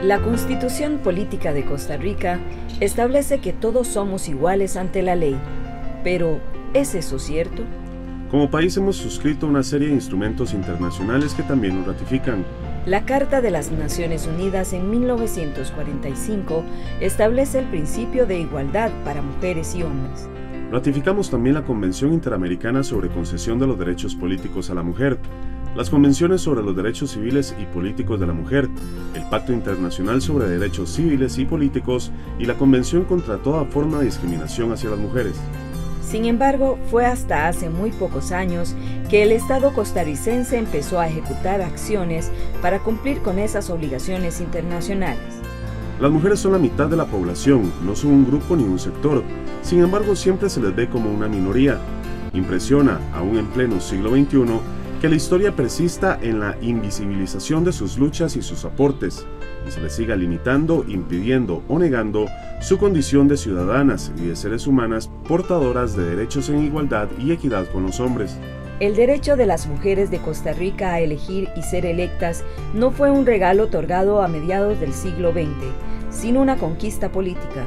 La Constitución Política de Costa Rica establece que todos somos iguales ante la ley, pero ¿es eso cierto? Como país hemos suscrito una serie de instrumentos internacionales que también nos ratifican. La Carta de las Naciones Unidas en 1945 establece el principio de igualdad para mujeres y hombres. Ratificamos también la Convención Interamericana sobre Concesión de los Derechos Políticos a la Mujer, las Convenciones sobre los Derechos Civiles y Políticos de la Mujer, el Pacto Internacional sobre Derechos Civiles y Políticos y la Convención contra toda forma de discriminación hacia las mujeres. Sin embargo, fue hasta hace muy pocos años que el Estado costarricense empezó a ejecutar acciones para cumplir con esas obligaciones internacionales. Las mujeres son la mitad de la población, no son un grupo ni un sector, sin embargo siempre se les ve como una minoría. Impresiona, aún en pleno siglo XXI, que la historia persista en la invisibilización de sus luchas y sus aportes, y se les siga limitando, impidiendo o negando su condición de ciudadanas y de seres humanas portadoras de derechos en igualdad y equidad con los hombres. El derecho de las mujeres de Costa Rica a elegir y ser electas no fue un regalo otorgado a mediados del siglo XX, sino una conquista política,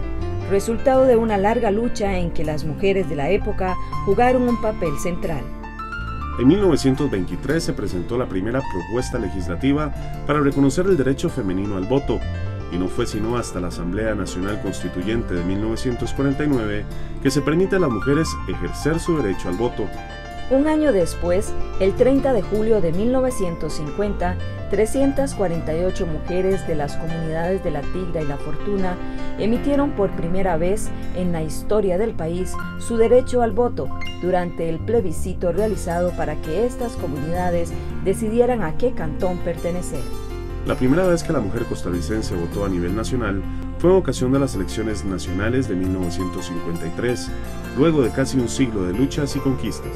resultado de una larga lucha en que las mujeres de la época jugaron un papel central. En 1923 se presentó la primera propuesta legislativa para reconocer el derecho femenino al voto, y no fue sino hasta la Asamblea Nacional Constituyente de 1949 que se permite a las mujeres ejercer su derecho al voto. Un año después, el 30 de julio de 1950, 348 mujeres de las comunidades de La Tigra y La Fortuna emitieron por primera vez en la historia del país su derecho al voto durante el plebiscito realizado para que estas comunidades decidieran a qué cantón pertenecer. La primera vez que la mujer costarricense votó a nivel nacional fue en ocasión de las elecciones nacionales de 1953, luego de casi un siglo de luchas y conquistas.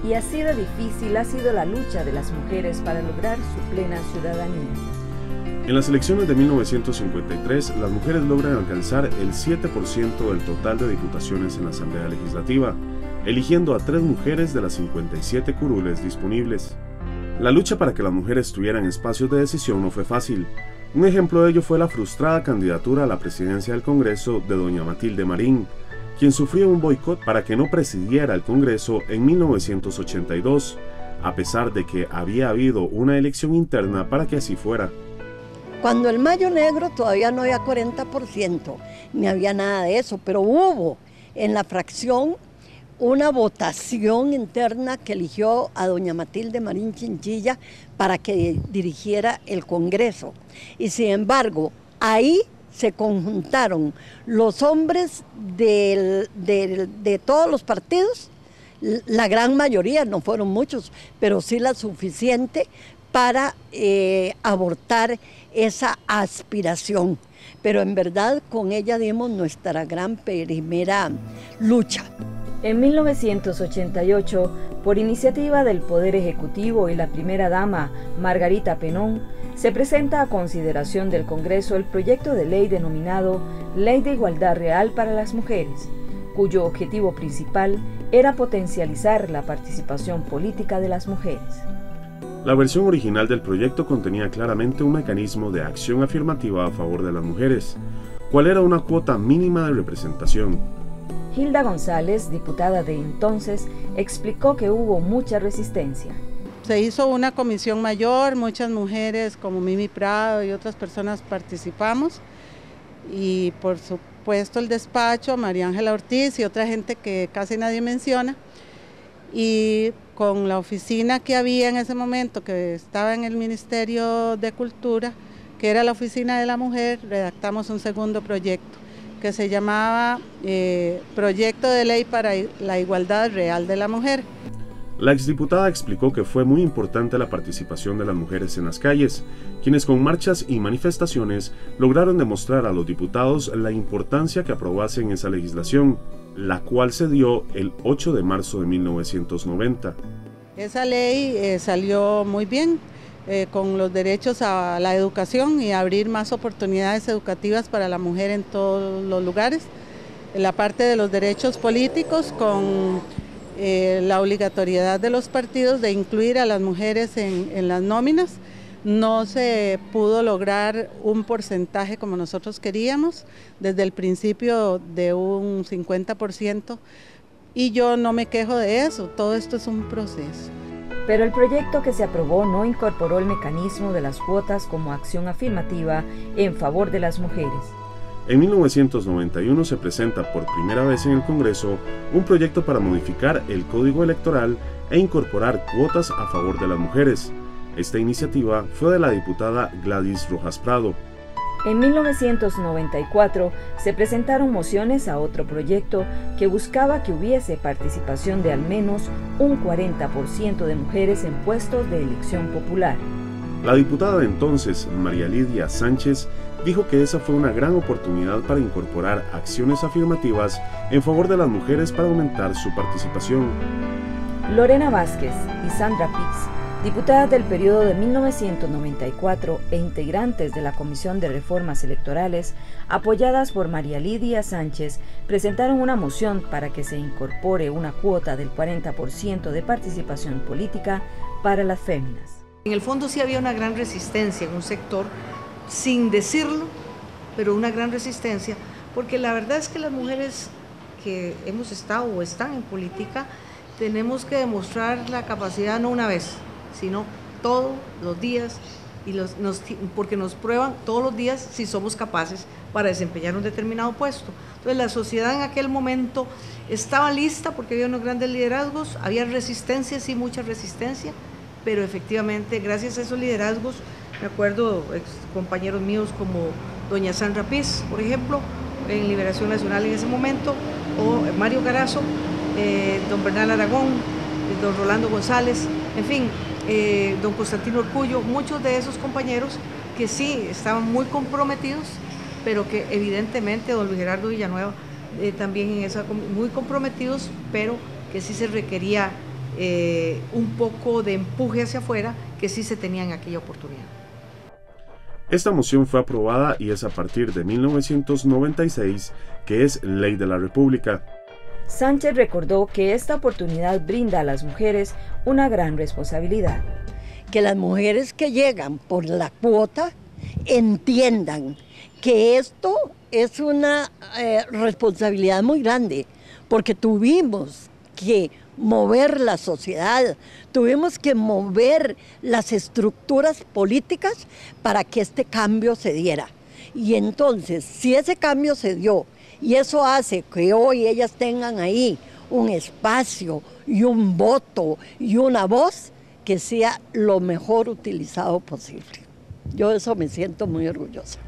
Y así de difícil ha sido la lucha de las mujeres para lograr su plena ciudadanía. En las elecciones de 1953, las mujeres logran alcanzar el 7% del total de diputaciones en la Asamblea Legislativa, eligiendo a 3 mujeres de las 57 curules disponibles. La lucha para que las mujeres tuvieran espacios de decisión no fue fácil. Un ejemplo de ello fue la frustrada candidatura a la presidencia del Congreso de doña Matilde Marín, quien sufrió un boicot para que no presidiera el Congreso en 1982, a pesar de que había habido una elección interna para que así fuera. Cuando el Mayo Negro todavía no había 40%, ni había nada de eso, pero hubo en la fracción una votación interna que eligió a doña Matilde Marín Chinchilla para que dirigiera el Congreso. Y sin embargo, ahí se conjuntaron los hombres de todos los partidos, la gran mayoría, no fueron muchos, pero sí la suficiente para abortar esa aspiración. Pero en verdad con ella dimos nuestra gran primera lucha. En 1988, por iniciativa del Poder Ejecutivo y la primera dama, Margarita Penón, se presenta a consideración del Congreso el proyecto de ley denominado Ley de Igualdad Real para las Mujeres, cuyo objetivo principal era potencializar la participación política de las mujeres. La versión original del proyecto contenía claramente un mecanismo de acción afirmativa a favor de las mujeres, cual era una cuota mínima de representación. Hilda González, diputada de entonces, explicó que hubo mucha resistencia. Se hizo una comisión mayor, muchas mujeres como Mimi Prado y otras personas participamos, y por supuesto el despacho, María Ángela Ortiz y otra gente que casi nadie menciona, y con la oficina que había en ese momento, que estaba en el Ministerio de Cultura, que era la Oficina de la Mujer, redactamos un segundo proyecto que se llamaba Proyecto de Ley para la Igualdad Real de la Mujer. La exdiputada explicó que fue muy importante la participación de las mujeres en las calles, quienes con marchas y manifestaciones lograron demostrar a los diputados la importancia que aprobasen esa legislación, la cual se dio el 8 de marzo de 1990. Esa ley salió muy bien, con los derechos a la educación y abrir más oportunidades educativas para la mujer en todos los lugares. En la parte de los derechos políticos, con la obligatoriedad de los partidos de incluir a las mujeres en las nóminas, No se pudo lograr un porcentaje como nosotros queríamos, desde el principio de un 50%, y yo no me quejo de eso, todo esto es un proceso. Pero el proyecto que se aprobó no incorporó el mecanismo de las cuotas como acción afirmativa en favor de las mujeres. En 1991 se presenta por primera vez en el Congreso un proyecto para modificar el Código Electoral e incorporar cuotas a favor de las mujeres. Esta iniciativa fue de la diputada Gladys Rojas Prado. En 1994 se presentaron mociones a otro proyecto que buscaba que hubiese participación de al menos un 40% de mujeres en puestos de elección popular. La diputada de entonces, María Lidia Sánchez, dijo que esa fue una gran oportunidad para incorporar acciones afirmativas en favor de las mujeres para aumentar su participación. Lorena Vázquez y Sandra Pix, diputadas del periodo de 1994 e integrantes de la Comisión de Reformas Electorales, apoyadas por María Lidia Sánchez, presentaron una moción para que se incorpore una cuota del 40% de participación política para las féminas. En el fondo sí había una gran resistencia en un sector, sin decirlo, pero una gran resistencia, porque la verdad es que las mujeres que hemos estado o están en política, tenemos que demostrar la capacidad no una vez, sino todos los días, porque nos prueban todos los días si somos capaces para desempeñar un determinado puesto. Entonces la sociedad en aquel momento estaba lista porque había unos grandes liderazgos, había resistencia, sí, mucha resistencia, pero efectivamente gracias a esos liderazgos, me acuerdo compañeros míos como doña Sandra Pix, por ejemplo, en Liberación Nacional en ese momento, o Mario Carazo, don Bernal Aragón, don Rolando González, en fin, don Constantino Orcullo, muchos de esos compañeros que sí estaban muy comprometidos, pero que evidentemente don Luis Gerardo Villanueva también en esa, muy comprometidos, pero que sí se requería un poco de empuje hacia afuera, que sí se tenía en aquella oportunidad. Esta moción fue aprobada y es a partir de 1996 que es ley de la República. Sánchez recordó que esta oportunidad brinda a las mujeres una gran responsabilidad. Que las mujeres que llegan por la cuota entiendan que esto es una responsabilidad muy grande, porque tuvimos que mover la sociedad, tuvimos que mover las estructuras políticas para que este cambio se diera. Y entonces, si ese cambio se dio, y eso hace que hoy ellas tengan ahí un espacio y un voto y una voz que sea lo mejor utilizado posible. Yo de eso me siento muy orgullosa.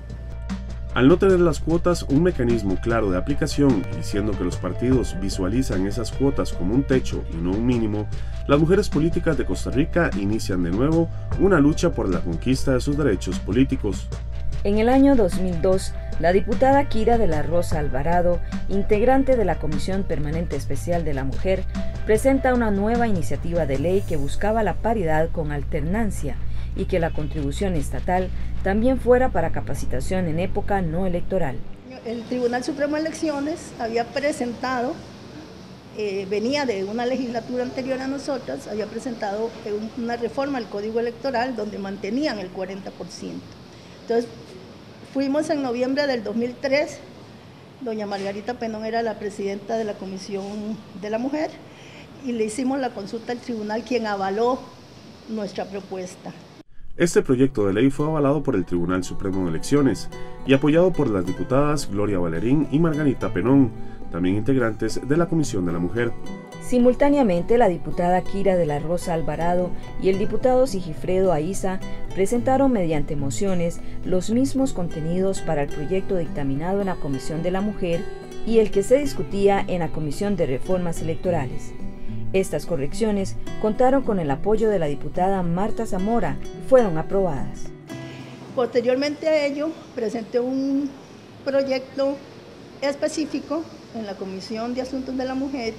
Al no tener las cuotas un mecanismo claro de aplicación y siendo que los partidos visualizan esas cuotas como un techo y no un mínimo, las mujeres políticas de Costa Rica inician de nuevo una lucha por la conquista de sus derechos políticos. En el año 2002, la diputada Kira de la Rosa Alvarado, integrante de la Comisión Permanente Especial de la Mujer, presenta una nueva iniciativa de ley que buscaba la paridad con alternancia y que la contribución estatal también fuera para capacitación en época no electoral. El Tribunal Supremo de Elecciones había presentado, venía de una legislatura anterior a nosotras, había presentado una reforma al Código Electoral donde mantenían el 40%. Entonces, fuimos en noviembre del 2003, doña Margarita Penón era la presidenta de la Comisión de la Mujer, y le hicimos la consulta al tribunal, quien avaló nuestra propuesta. Este proyecto de ley fue avalado por el Tribunal Supremo de Elecciones y apoyado por las diputadas Gloria Valerín y Margarita Penón, también integrantes de la Comisión de la Mujer. Simultáneamente, la diputada Kira de la Rosa Alvarado y el diputado Sigifredo Aiza presentaron mediante mociones los mismos contenidos para el proyecto dictaminado en la Comisión de la Mujer y el que se discutía en la Comisión de Reformas Electorales. Estas correcciones contaron con el apoyo de la diputada Marta Zamora y fueron aprobadas. Posteriormente a ello, presenté un proyecto específico en la Comisión de Asuntos de la Mujer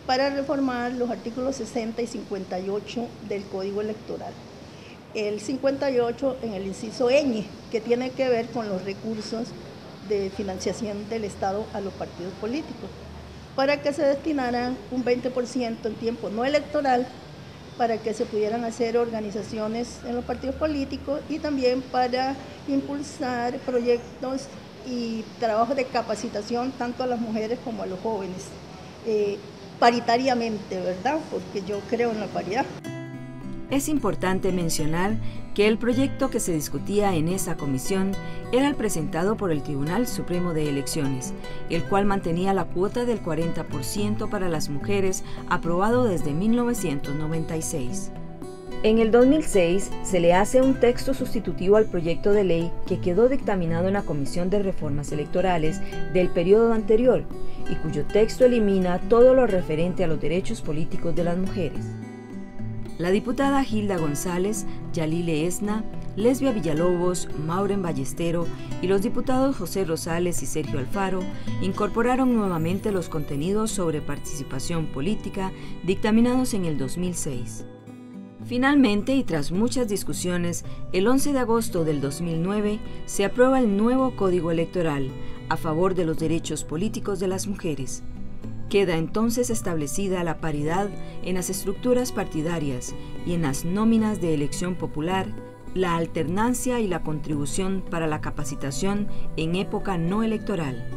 para reformar los artículos 60 y 58 del Código Electoral. El 58 en el inciso ñ, que tiene que ver con los recursos de financiación del Estado a los partidos políticos, para que se destinaran un 20% en tiempo no electoral para que se pudieran hacer organizaciones en los partidos políticos y también para impulsar proyectos y trabajos de capacitación tanto a las mujeres como a los jóvenes, paritariamente, ¿verdad? Porque yo creo en la paridad. Es importante mencionar que el proyecto que se discutía en esa comisión era el presentado por el Tribunal Supremo de Elecciones, el cual mantenía la cuota del 40% para las mujeres, aprobado desde 1996. En el 2006 se le hace un texto sustitutivo al proyecto de ley que quedó dictaminado en la Comisión de Reformas Electorales del periodo anterior y cuyo texto elimina todo lo referente a los derechos políticos de las mujeres. La diputada Gilda González, Yalile Esna, Lesbia Villalobos, Mauren Ballestero y los diputados José Rosales y Sergio Alfaro incorporaron nuevamente los contenidos sobre participación política dictaminados en el 2006. Finalmente, y tras muchas discusiones, el 11 de agosto del 2009 se aprueba el nuevo Código Electoral a favor de los derechos políticos de las mujeres. Queda entonces establecida la paridad en las estructuras partidarias y en las nóminas de elección popular, la alternancia y la contribución para la capacitación en época no electoral.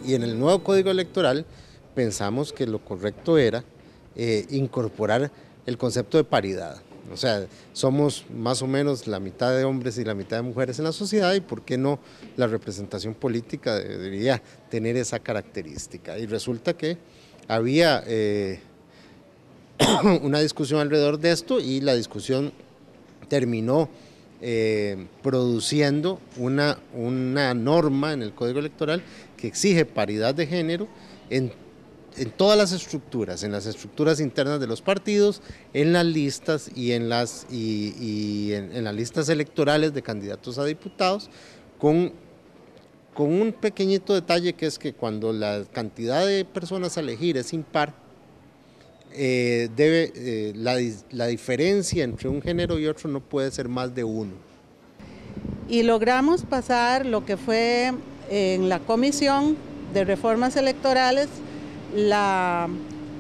Y en el nuevo Código Electoral pensamos que lo correcto era incorporar el concepto de paridad. O sea, somos más o menos la mitad de hombres y la mitad de mujeres en la sociedad y por qué no la representación política debería tener esa característica. Y resulta que había una discusión alrededor de esto y la discusión terminó produciendo una norma en el Código Electoral que exige paridad de género en todas las estructuras, en las estructuras internas de los partidos, en las listas y en las listas electorales de candidatos a diputados, con un pequeñito detalle que es que cuando la cantidad de personas a elegir es impar, la diferencia entre un género y otro no puede ser más de 1. Y logramos pasar lo que fue en la Comisión de Reformas Electorales, la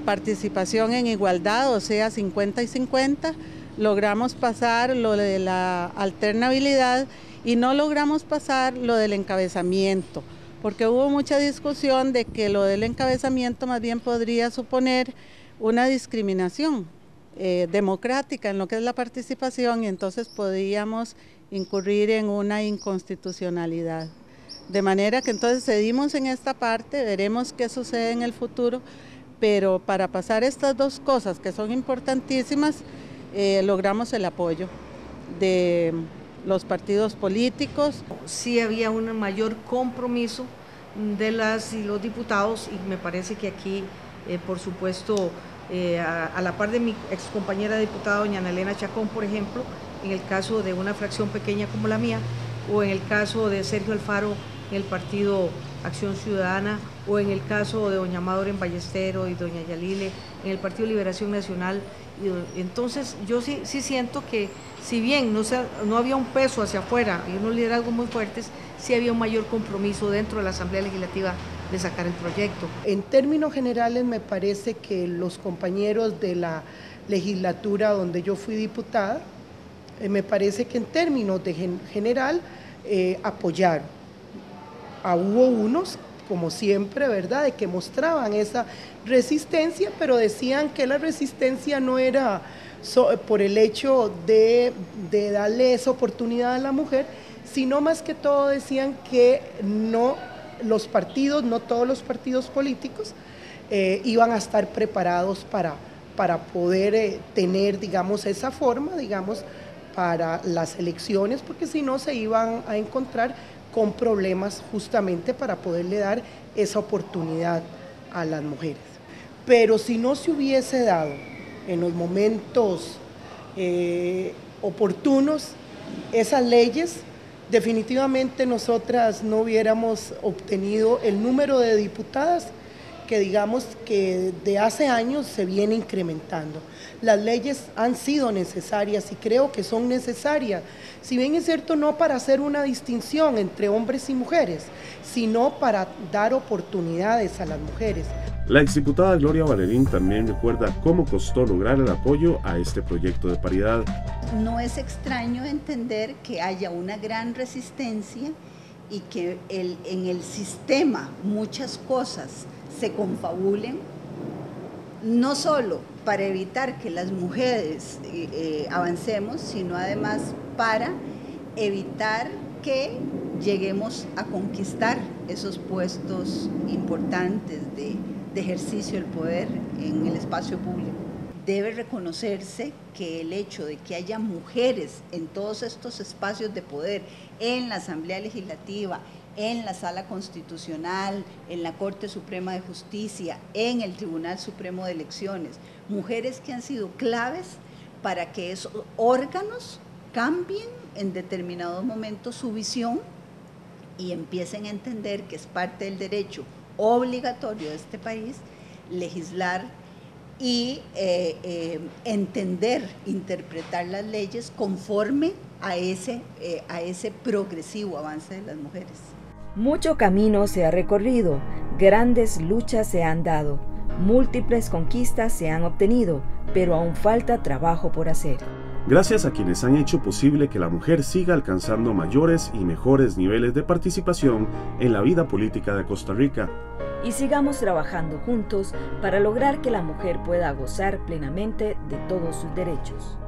participación en igualdad, o sea 50 y 50, logramos pasar lo de la alternabilidad y no logramos pasar lo del encabezamiento, porque hubo mucha discusión de que lo del encabezamiento más bien podría suponer una discriminación democrática en lo que es la participación y entonces podríamos incurrir en una inconstitucionalidad. De manera que entonces cedimos en esta parte, veremos qué sucede en el futuro, pero para pasar estas dos cosas que son importantísimas, logramos el apoyo de los partidos políticos. Sí había un mayor compromiso de las y los diputados y me parece que aquí, por supuesto, a la par de mi excompañera diputada doña Ana Elena Chacón, por ejemplo, en el caso de una fracción pequeña como la mía, o en el caso de Sergio Alfaro en el partido Acción Ciudadana, o en el caso de doña Mauren Ballestero y doña Yalile en el Partido Liberación Nacional. Entonces yo sí siento que si bien no había un peso hacia afuera y unos liderazgos muy fuertes, sí había un mayor compromiso dentro de la Asamblea Legislativa de sacar el proyecto. En términos generales me parece que los compañeros de la legislatura donde yo fui diputada, me parece que en términos de general apoyaron. Hubo unos, como siempre, ¿verdad?, de que mostraban esa resistencia, pero decían que la resistencia no era por el hecho de darle esa oportunidad a la mujer, sino más que todo decían que no todos los partidos políticos iban a estar preparados para poder tener, digamos, esa forma, digamos, para las elecciones, porque si no se iban a encontrar con problemas justamente para poderle dar esa oportunidad a las mujeres. Pero si no se hubiese dado en los momentos oportunos esas leyes, definitivamente nosotras no hubiéramos obtenido el número de diputadas que digamos que de hace años se viene incrementando. Las leyes han sido necesarias y creo que son necesarias, si bien es cierto no para hacer una distinción entre hombres y mujeres, sino para dar oportunidades a las mujeres. La exdiputada Gloria Valerín también recuerda cómo costó lograr el apoyo a este proyecto de paridad. No es extraño entender que haya una gran resistencia y que en el sistema muchas cosas se confabulen, no solo para evitar que las mujeres avancemos, sino además para evitar que lleguemos a conquistar esos puestos importantes de ejercicio del poder en el espacio público. Debe reconocerse que el hecho de que haya mujeres en todos estos espacios de poder, en la Asamblea Legislativa, en la Sala Constitucional, en la Corte Suprema de Justicia, en el Tribunal Supremo de Elecciones, mujeres que han sido claves para que esos órganos cambien en determinados momentos su visión y empiecen a entender que es parte del derecho obligatorio de este país legislar y entender, interpretar las leyes conforme a ese progresivo avance de las mujeres. Mucho camino se ha recorrido, grandes luchas se han dado, múltiples conquistas se han obtenido, pero aún falta trabajo por hacer. Gracias a quienes han hecho posible que la mujer siga alcanzando mayores y mejores niveles de participación en la vida política de Costa Rica. Y sigamos trabajando juntos para lograr que la mujer pueda gozar plenamente de todos sus derechos.